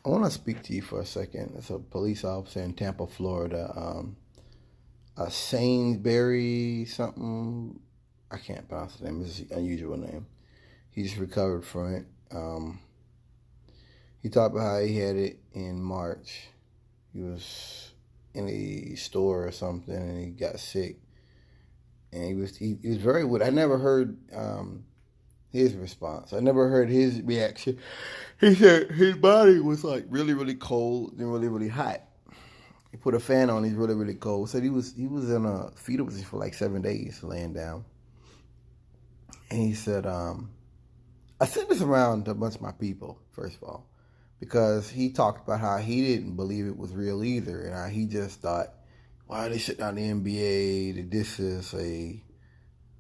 I want to speak to you for a second. It's a police officer in Tampa, Florida. A Sainsbury something. I can't pronounce the name. It's an unusual name. He just recovered from it. He talked about how he had it in March. He was in a store or something, and he got sick. And he was very weird. I never heard his response. I never heard his reaction. He said his body was like really, really cold and really, really hot. He put a fan on. He's really, really cold. Said he was in a fetal position for like 7 days, laying down. And he said, I said this around a bunch of my people, first of all, because he talked about how he didn't believe it was real either, and how he just thought, why are they shutting down the NBA? That this is a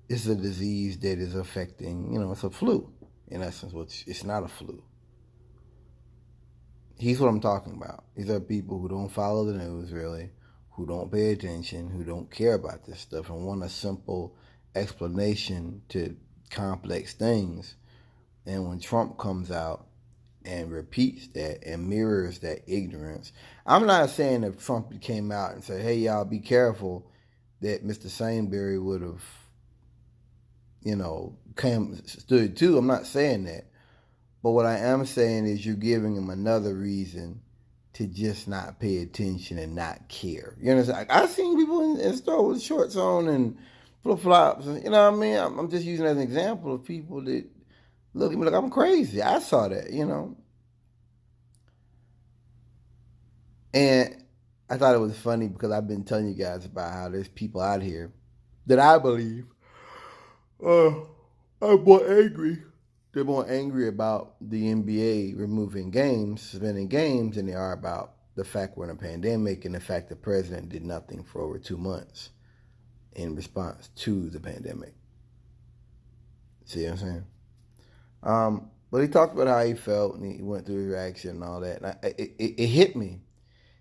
disease that is affecting, it's a flu, in essence, which it's not a flu. He's what I'm talking about. These are people who don't follow the news, really, who don't pay attention, who don't care about this stuff, and want a simple explanation to complex things. And when Trump comes out and repeats that and mirrors that ignorance, I'm not saying that Trump came out and said, hey, y'all, be careful, that Mr. Sainsbury would have, stood too. I'm not saying that. But what I am saying is you're giving him another reason to just not pay attention and not care. You understand? I've seen people in the store with shorts on and flip-flops. And, you know what I mean? I'm just using as an example of people that look at me like I'm crazy. I saw that, And I thought it was funny because I've been telling you guys about how there's people out here that I believe are more angry. They're more angry about the NBA removing games, suspending games, than they are about the fact we're in a pandemic and the fact the president did nothing for over 2 months in response to the pandemic. See what I'm saying? But he talked about how he felt and he went through his reaction and all that. And it hit me.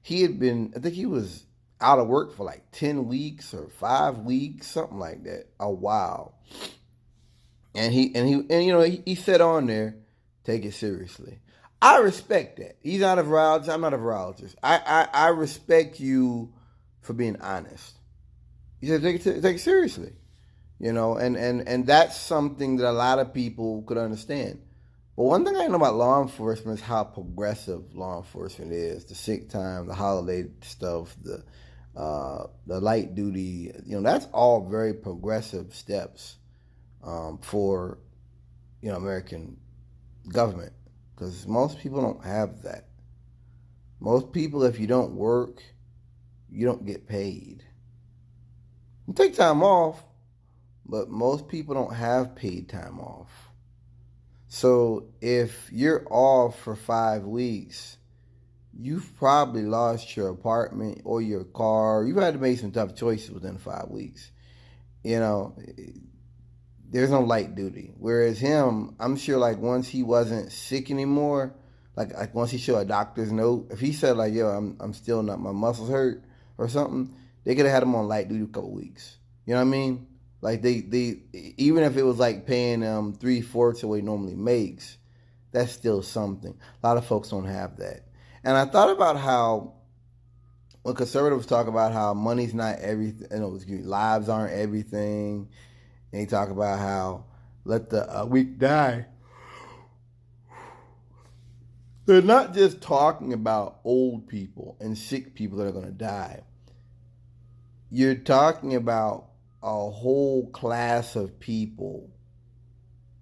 He had been, I think he was out of work for like 10 weeks or 5 weeks, something like that, a while. And he said on there, take it seriously. I respect that. He's not a virologist. I'm not a virologist. I respect you for being honest. He said take it seriously. And that's something that a lot of people could understand. But one thing I know about law enforcement is how progressive law enforcement is. The sick time, the holiday stuff, the light duty. That's all very progressive steps for American government, because most people don't have that. Most people, if you don't work, you don't get paid. You take time off, but most people don't have paid time off. So if you're off for 5 weeks, you've probably lost your apartment or your car. You've had to make some tough choices within 5 weeks. There's no light duty. Whereas him, I'm sure like once he wasn't sick anymore, like once he showed a doctor's note, if he said like, yo, I'm still not, my muscles hurt or something, they could have had him on light duty a couple weeks. You know what I mean? Like they even if it was like paying 3/4 of what he normally makes, that's still something. A lot of folks don't have that. And I thought about how when conservatives talk about how money's not everything, lives aren't everything, and they talk about how let the weak die. They're not just talking about old people and sick people that are going to die. You're talking about a whole class of people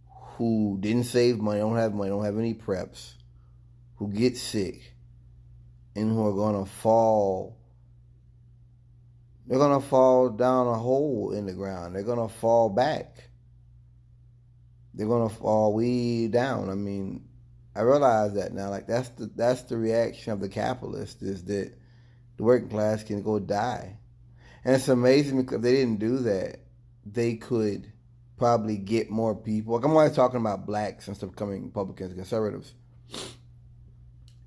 who didn't save money, don't have any preps, who get sick, and who are going to fall. They're going to fall down a hole in the ground. They're going to fall back. They're going to fall way down. I mean, I realize that now. Like that's the reaction of the capitalist, is that the working class can go die. And it's amazing because if they didn't do that, they could probably get more people. Like I'm always talking about blacks instead of becoming Republicans and conservatives.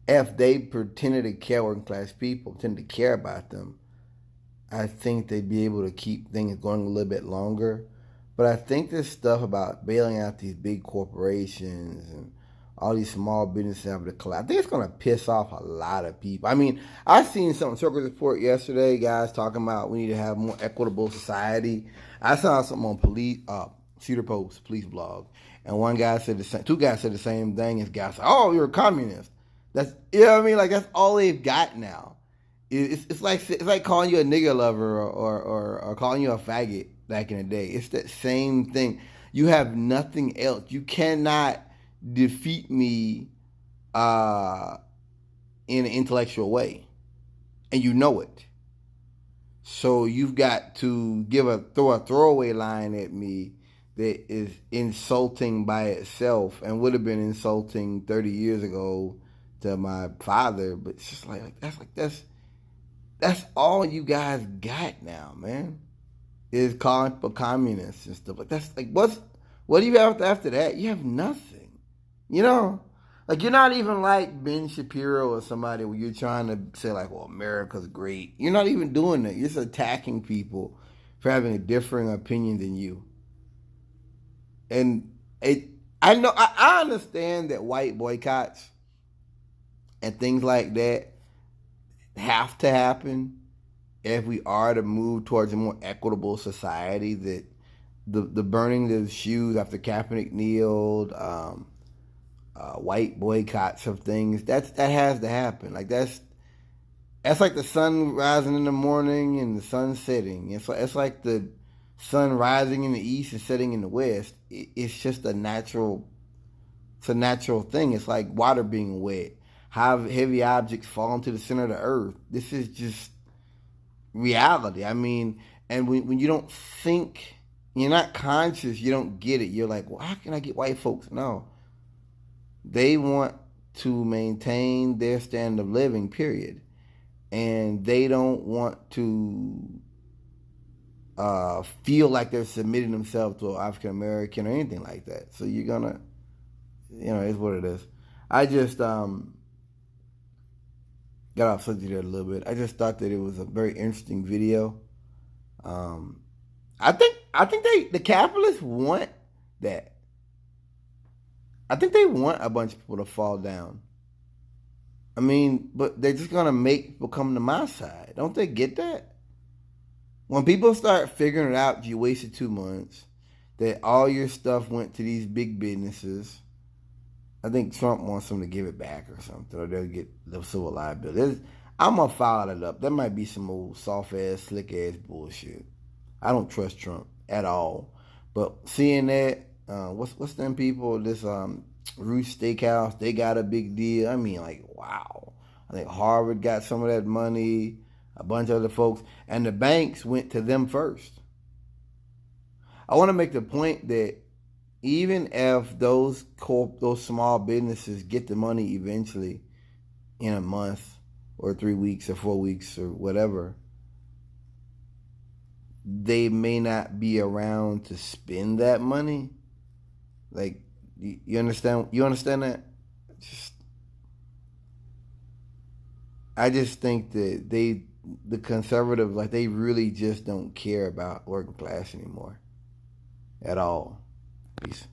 If they pretended to care working class people, pretended to care about them, I think they'd be able to keep things going a little bit longer. But I think this stuff about bailing out these big corporations and all these small businesses having to collapse. I think it's going to piss off a lot of people. I mean, I seen some circle report yesterday, guys talking about we need to have more equitable society. I saw something on Cedar Post, police blog, and one guy said the same. Two guys said the same thing. As guys, said, "Oh, you're a communist." That's, you know what I mean. Like, that's all they've got now. It's like calling you a nigger lover or calling you a faggot back in the day. It's that same thing. You have nothing else. You cannot defeat me in an intellectual way, and you know it. So you've got to throw a throwaway line at me that is insulting by itself and would have been insulting 30 years ago to my father. But it's just that's all you guys got now, man. Is calling for communists and stuff. Like, that's like, what do you have after that? You have nothing. You know? Like, you're not even like Ben Shapiro or somebody where you're trying to say, like, well, America's great. You're not even doing that. You're just attacking people for having a differing opinion than you. And I understand that white boycotts and things like that have to happen if we are to move towards a more equitable society. That the burning of the shoes after Kaepernick kneeled, white boycotts of things, that has to happen. Like, that's like the sun rising in the morning and the sun setting. It's like the sun rising in the east and setting in the west. It's just a natural thing. It's like water being wet. How heavy objects fall into the center of the earth. This is just reality. I mean, and when you don't think, you're not conscious, you don't get it. You're like, well, how can I get white folks? No. They want to maintain their standard of living, period. And they don't want to feel like they're submitting themselves to an African American or anything like that. So you're gonna, it's what it is. I just got off subject there a little bit. I just thought that it was a very interesting video. I think the capitalists want that. I think they want a bunch of people to fall down. I mean, but they're just gonna make people come to my side. Don't they get that? When people start figuring it out, you wasted 2 months, that all your stuff went to these big businesses. I think Trump wants them to give it back or something, or they'll get the civil liability. I'm going to file it up. That might be some old soft-ass, slick-ass bullshit. I don't trust Trump at all. But seeing that, what's them people, this Ruth Steakhouse, they got a big deal. I mean, like, wow. I think Harvard got some of that money, a bunch of other folks, and the banks went to them first. I want to make the point that even if those small businesses get the money eventually in a month or 3 weeks or 4 weeks or whatever, they may not be around to spend that money. Like, you understand? You understand that? I just think that the conservatives, like, they really just don't care about working class anymore at all. Peace.